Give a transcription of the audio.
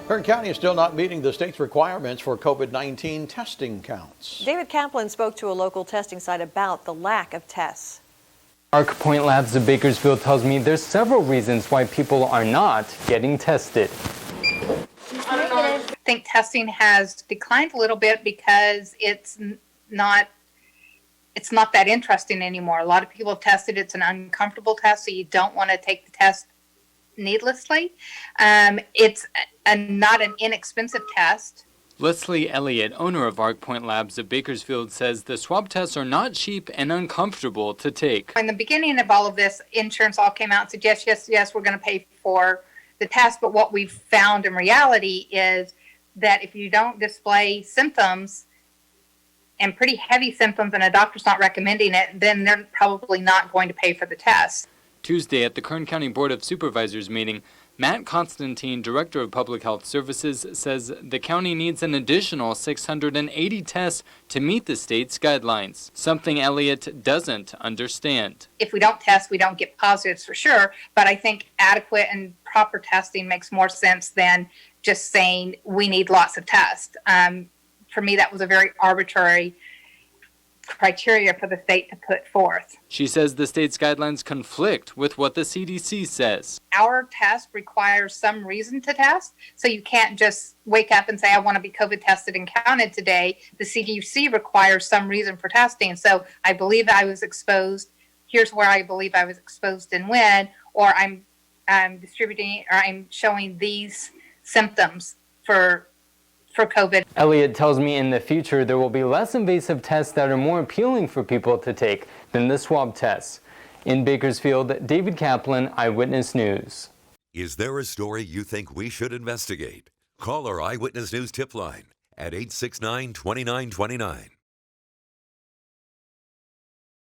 Kern County is still not meeting the state's requirements for COVID-19 testing counts. David Kaplan spoke to a local testing site about the lack of tests. ARCPoint Labs of Bakersfield tells me there's several reasons why people are not getting tested. I think testing has declined a little bit because it's not that interesting anymore. A lot of people have tested. It's an uncomfortable test, so you don't want to take the test needlessly. It's not an inexpensive test. Leslie Elliot, owner of ARCPoint Labs of Bakersfield, says the swab tests are not cheap and uncomfortable to take. In the beginning of all of this, insurance all came out and said, yes, we're going to pay for the test. But what we've found in reality is that if you don't display symptoms, and pretty heavy symptoms, and a doctor's not recommending it, then they're probably not going to pay for the test. Tuesday at the Kern County Board of Supervisors meeting, Matt Constantine, Director of Public Health Services, says the county needs an additional 680 tests to meet the state's guidelines, something Elliot doesn't understand. If we don't test, we don't get positives for sure, but I think adequate and proper testing makes more sense than just saying we need lots of tests. For me, that was a very arbitrary criteria for the state to put forth. She says the state's guidelines conflict with what the CDC says. Our test requires some reason to test, so you can't just wake up and say, I want to be COVID tested and counted today. The CDC requires some reason for testing. So I believe I was exposed. Here's where I believe I was exposed and when, or I'm distributing, or I'm showing these symptoms for COVID. Elliot tells me in the future there will be less invasive tests that are more appealing for people to take than the swab tests. In Bakersfield, David Kaplan, Eyewitness News. Is there a story you think we should investigate? Call our Eyewitness News tip line at 869-2929.